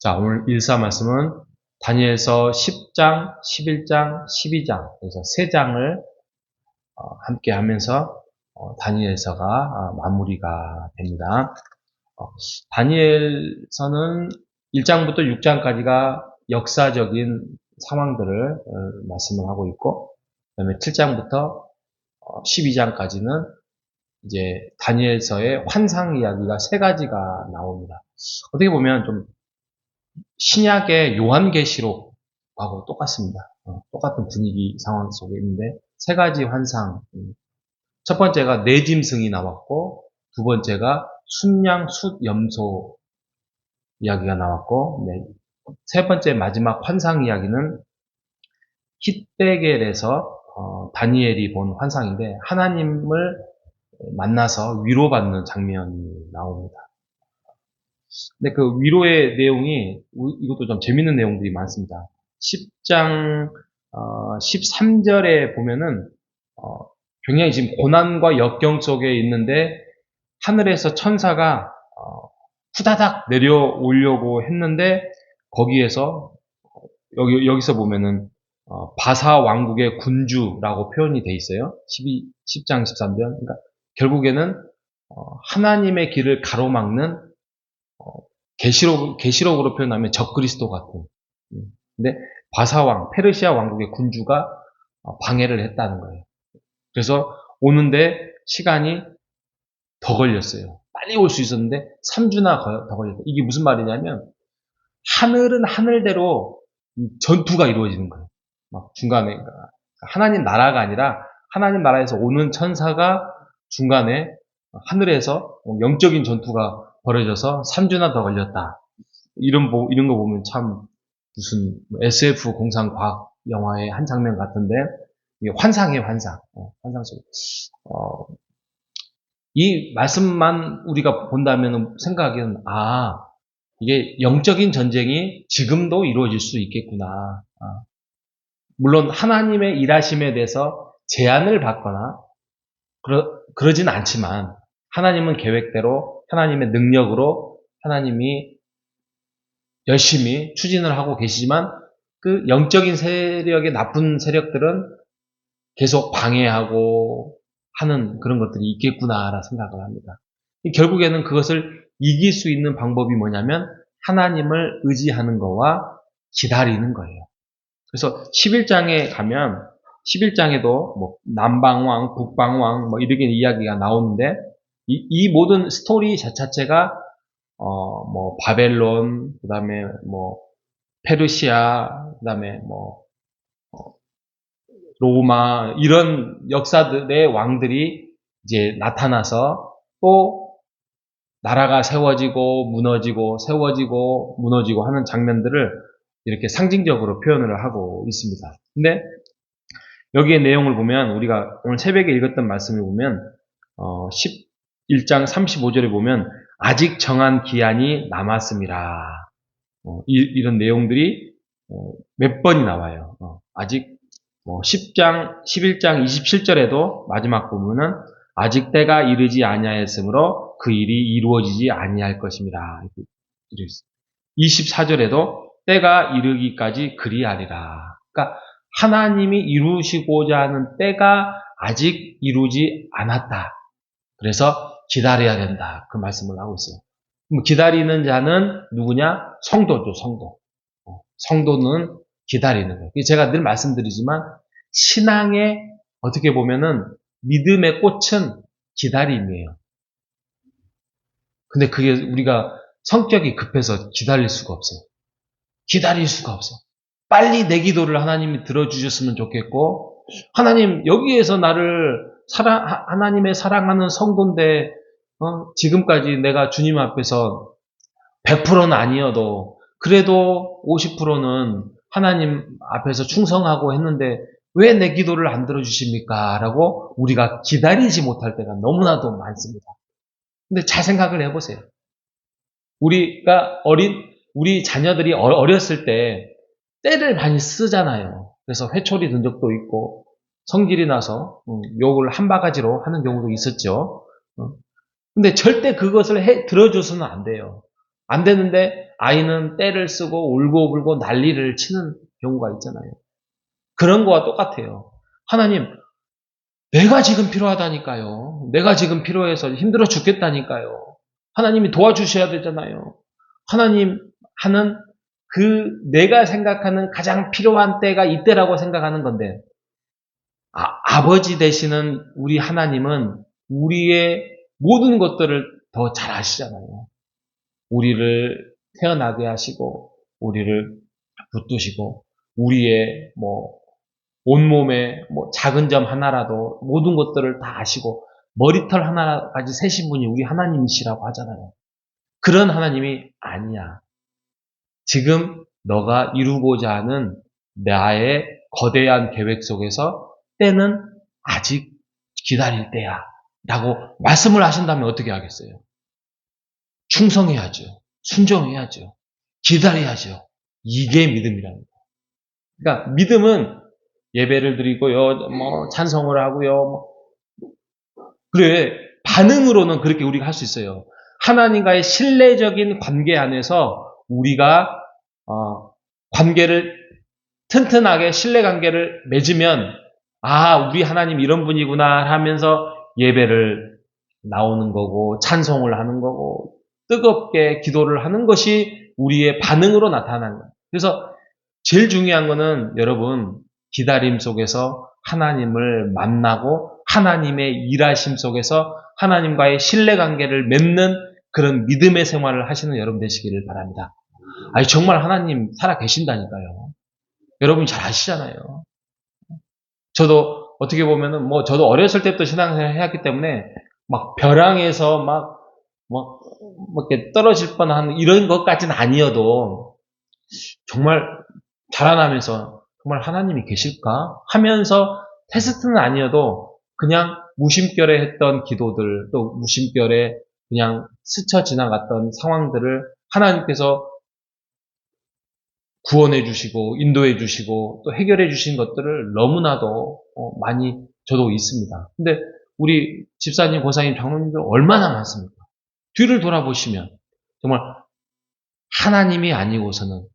자, 오늘 일사 말씀은 다니엘서 10장, 11장, 12장, 그래서 3장을 함께 하면서 다니엘서가 마무리가 됩니다. 다니엘서는 1장부터 6장까지가 역사적인 상황들을 말씀을 하고 있고, 그 다음에 7장부터 12장까지는 이제 다니엘서의 환상 이야기가 3가지가 나옵니다. 어떻게 보면 좀 신약의 요한계시록하고 똑같습니다. 똑같은 분위기 상황 속에 있는데 3가지 환상. 첫 번째가 내짐승이 나왔고, 두 번째가 순양 숫염소 이야기가 나왔고, 세 번째 마지막 환상 이야기는 힛베겔에서 다니엘이 본 환상인데 하나님을 만나서 위로받는 장면이 나옵니다. 근데 그 위로의 내용이, 이것도 좀 재밌는 내용들이 많습니다. 10장 13절에 보면은 굉장히 지금 고난과 역경 속에 있는데 하늘에서 천사가 후다닥 내려오려고 했는데 거기에서 여기서 보면은 바사 왕국의 군주라고 표현이 돼 있어요. 10장 13절. 그러니까 결국에는 하나님의 길을 가로막는 계시록으로 표현하면 적그리스도 같은. 근데 바사왕, 페르시아 왕국의 군주가 방해를 했다는 거예요. 그래서 오는데 시간이 더 걸렸어요. 빨리 올 수 있었는데 3주나 더 걸렸어요. 이게 무슨 말이냐면 하늘은 하늘대로 전투가 이루어지는 거예요. 막 중간에 하나님 나라가 아니라 하나님 나라에서 오는 천사가 중간에 하늘에서 영적인 전투가 벌어져서 3주나 더 걸렸다. 이런 거 보면 참 무슨 SF 공상 과학 영화의 한 장면 같은데, 이게 환상이에요, 환상. 환상 속. 이 말씀만 우리가 본다면 생각하기에는, 이게 영적인 전쟁이 지금도 이루어질 수 있겠구나. 물론 하나님의 일하심에 대해서 제한을 받거나 그러진 않지만 하나님은 계획대로 하나님의 능력으로 하나님이 열심히 추진을 하고 계시지만 그 영적인 세력의 나쁜 세력들은 계속 방해하고 하는 그런 것들이 있겠구나라 생각을 합니다. 결국에는 그것을 이길 수 있는 방법이 뭐냐면 하나님을 의지하는 거와 기다리는 거예요. 그래서 11장에 가면 11장에도 뭐 남방왕, 북방왕 뭐 이렇게 이야기가 나오는데 이 모든 스토리 자체가 뭐 바벨론, 그다음에 뭐 페르시아, 그다음에 뭐 로마 이런 역사들의 왕들이 이제 나타나서 또 나라가 세워지고 무너지고 세워지고 무너지고 하는 장면들을 이렇게 상징적으로 표현을 하고 있습니다. 근데 여기에 내용을 보면 우리가 오늘 새벽에 읽었던 말씀을 보면 11장 35절에 보면 아직 정한 기한이 남았습니다. 이런 내용들이 몇 번이 나와요. 아직 10장, 11장 27절에도 마지막 부분은 아직 때가 이르지 아니하였으므로 그 일이 이루어지지 아니할 것입니다. 24절에도 때가 이르기까지 그리하리라. 그러니까 하나님이 이루시고자 하는 때가 아직 이루지 않았다. 그래서 기다려야 된다. 그 말씀을 하고 있어요. 기다리는 자는 누구냐? 성도죠, 성도. 성도는 기다리는 거예요. 제가 늘 말씀드리지만 신앙의 어떻게 보면은 믿음의 꽃은 기다림이에요. 근데 그게 우리가 성격이 급해서 기다릴 수가 없어요. 기다릴 수가 없어. 빨리 내 기도를 하나님이 들어주셨으면 좋겠고, 하나님 여기에서 나를 하나님의 사랑하는 성도인데 지금까지 내가 주님 앞에서 100%는 아니어도 그래도 50%는 하나님 앞에서 충성하고 했는데 왜 내 기도를 안 들어주십니까? 라고 우리가 기다리지 못할 때가 너무나도 많습니다. 근데 잘 생각을 해보세요. 우리 자녀들이 어렸을 때 때를 많이 쓰잖아요. 그래서 회초리 든 적도 있고 성질이 나서 욕을 한 바가지로 하는 경우도 있었죠. 근데 절대 그것을 들어줘서는 안 돼요. 안 되는데 아이는 떼를 쓰고 울고불고 난리를 치는 경우가 있잖아요. 그런 거와 똑같아요. 하나님, 내가 지금 필요하다니까요. 내가 지금 필요해서 힘들어 죽겠다니까요. 하나님이 도와주셔야 되잖아요. 하나님 하는 그 내가 생각하는 가장 필요한 때가 이때라고 생각하는 건데, 아버지 되시는 우리 하나님은 우리의 모든 것들을 더 잘 아시잖아요. 우리를 태어나게 하시고, 우리를 붙드시고, 우리의 온몸에 작은 점 하나라도 모든 것들을 다 아시고, 머리털 하나까지 세신 분이 우리 하나님이시라고 하잖아요. 그런 하나님이 아니야. 지금 너가 이루고자 하는 나의 거대한 계획 속에서 때는 아직 기다릴 때야. 라고 말씀을 하신다면 어떻게 하겠어요? 충성해야죠. 순종해야죠. 기다려야죠. 이게 믿음이랍니다. 그러니까 믿음은 예배를 드리고요, 찬송을 하고요. 그래, 반응으로는 그렇게 우리가 할 수 있어요. 하나님과의 신뢰적인 관계 안에서 우리가 관계를 튼튼하게 신뢰관계를 맺으면 우리 하나님 이런 분이구나 하면서 예배를 나오는 거고 찬송을 하는 거고 뜨겁게 기도를 하는 것이 우리의 반응으로 나타나는 거예요. 그래서 제일 중요한 거는 여러분 기다림 속에서 하나님을 만나고 하나님의 일하심 속에서 하나님과의 신뢰관계를 맺는 그런 믿음의 생활을 하시는 여러분 되시기를 바랍니다. 정말 하나님 살아 계신다니까요. 여러분이 잘 아시잖아요. 저도 어떻게 보면은 저도 어렸을 때부터 신앙생활을 해왔기 때문에 막 벼랑에서 막 이렇게 떨어질 뻔한 이런 것까지는 아니어도 정말 자라나면서 정말 하나님이 계실까 하면서 테스트는 아니어도 그냥 무심결에 했던 기도들 또 무심결에 그냥 스쳐 지나갔던 상황들을 하나님께서 구원해 주시고 인도해 주시고 또 해결해 주신 것들을 너무나도 많이 저도 있습니다. 근데 우리 집사님, 권사님, 장로님들 얼마나 많습니까? 뒤를 돌아보시면 정말 하나님이 아니고서는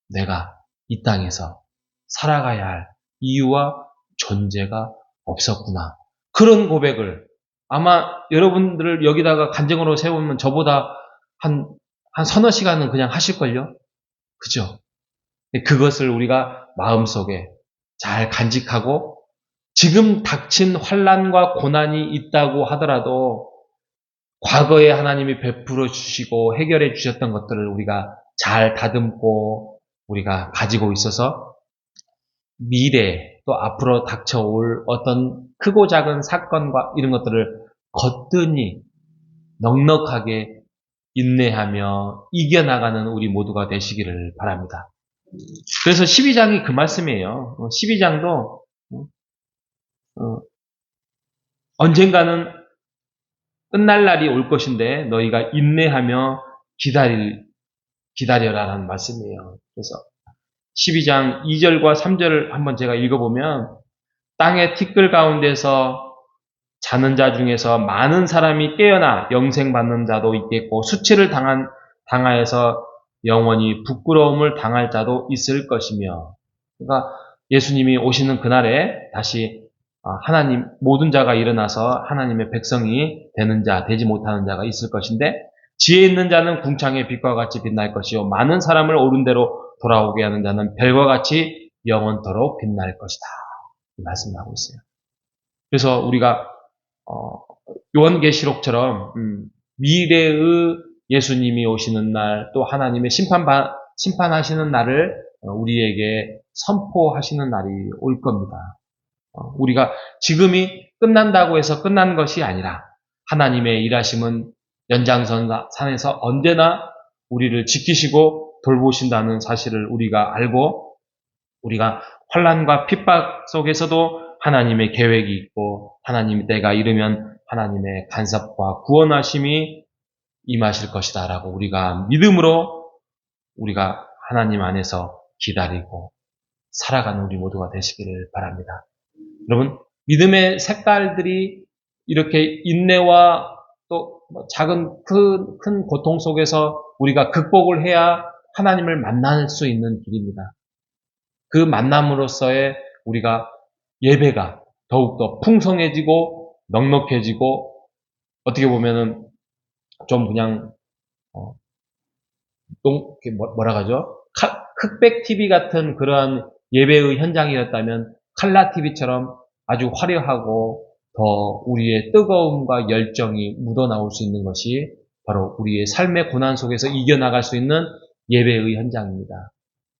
내가 이 땅에서 살아가야 할 이유와 존재가 없었구나. 그런 고백을 아마 여러분들을 여기다가 간증으로 세우면 저보다 한 서너 시간은 그냥 하실걸요? 그죠? 그것을 우리가 마음속에 잘 간직하고 지금 닥친 환난과 고난이 있다고 하더라도 과거에 하나님이 베풀어 주시고 해결해 주셨던 것들을 우리가 잘 다듬고 우리가 가지고 있어서 미래 또 앞으로 닥쳐올 어떤 크고 작은 사건과 이런 것들을 거뜬히 넉넉하게 인내하며 이겨나가는 우리 모두가 되시기를 바랍니다. 그래서 12장이 그 말씀이에요. 12장도 언젠가는 끝날 날이 올 것인데 너희가 인내하며 기다려라라는 말씀이에요. 그래서 12장 2절과 3절을 한번 제가 읽어보면 땅의 티끌 가운데서 자는 자 중에서 많은 사람이 깨어나 영생받는 자도 있겠고 수치를 당하여서 영원히 부끄러움을 당할 자도 있을 것이며 그러니까 예수님이 오시는 그날에 다시 하나님 모든 자가 일어나서 하나님의 백성이 되는 자 되지 못하는 자가 있을 것인데 지혜 있는 자는 궁창의 빛과 같이 빛날 것이요 많은 사람을 옳은 대로 돌아오게 하는 자는 별과 같이 영원토록 빛날 것이다. 이 말씀을 하고 있어요. 그래서 우리가 요한계시록처럼 미래의 예수님이 오시는 날 또 하나님의 심판하시는 날을 우리에게 선포하시는 날이 올 겁니다. 우리가 지금이 끝난다고 해서 끝난 것이 아니라 하나님의 일하심은 연장선상에서 언제나 우리를 지키시고 돌보신다는 사실을 우리가 알고 우리가 환난과 핍박 속에서도 하나님의 계획이 있고 하나님의 때가 이르면 하나님의 간섭과 구원하심이 임하실 것이다 라고 우리가 믿음으로 우리가 하나님 안에서 기다리고 살아가는 우리 모두가 되시기를 바랍니다. 여러분 믿음의 색깔들이 이렇게 인내와 또 작은 큰 고통 속에서 우리가 극복을 해야 하나님을 만날 수 있는 길입니다. 그 만남으로써의 우리가 예배가 더욱더 풍성해지고 넉넉해지고 어떻게 보면은 좀 그냥 뭐라 하죠? 흑백 TV 같은 그러한 예배의 현장이었다면 칼라 TV처럼 아주 화려하고 더 우리의 뜨거움과 열정이 묻어나올 수 있는 것이 바로 우리의 삶의 고난 속에서 이겨나갈 수 있는 예배의 현장입니다.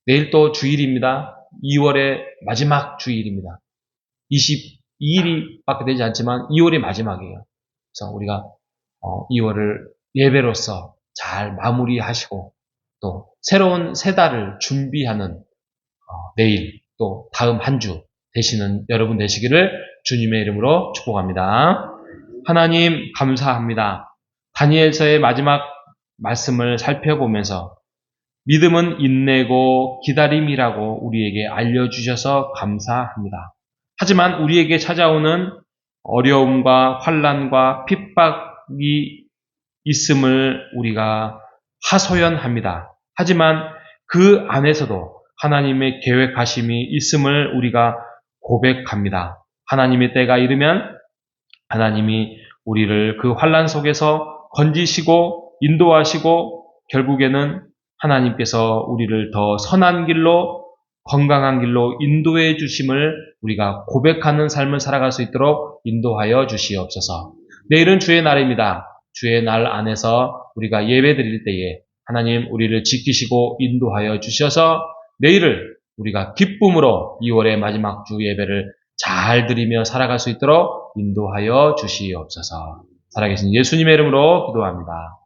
내일 또 주일입니다. 2월의 마지막 주일입니다. 22일밖에 되지 않지만 2월의 마지막이에요. 그래서 우리가 2월을 예배로서 잘 마무리하시고 또 새로운 새 달을 준비하는 내일 또 다음 한 주 되시는 여러분 되시기를 주님의 이름으로 축복합니다. 하나님 감사합니다. 다니엘서의 마지막 말씀을 살펴보면서 믿음은 인내고 기다림이라고 우리에게 알려주셔서 감사합니다. 하지만 우리에게 찾아오는 어려움과 환난과 핍박이 있음을 우리가 하소연합니다. 하지만 그 안에서도 하나님의 계획하심이 있음을 우리가 고백합니다. 하나님의 때가 이르면 하나님이 우리를 그 환난 속에서 건지시고 인도하시고 결국에는 하나님께서 우리를 더 선한 길로 건강한 길로 인도해 주심을 우리가 고백하는 삶을 살아갈 수 있도록 인도하여 주시옵소서. 내일은 주의 날입니다. 주의 날 안에서 우리가 예배 드릴 때에 하나님 우리를 지키시고 인도하여 주셔서 내일을 우리가 기쁨으로 2월의 마지막 주 예배를 잘 드리며 살아갈 수 있도록 인도하여 주시옵소서. 살아계신 예수님의 이름으로 기도합니다.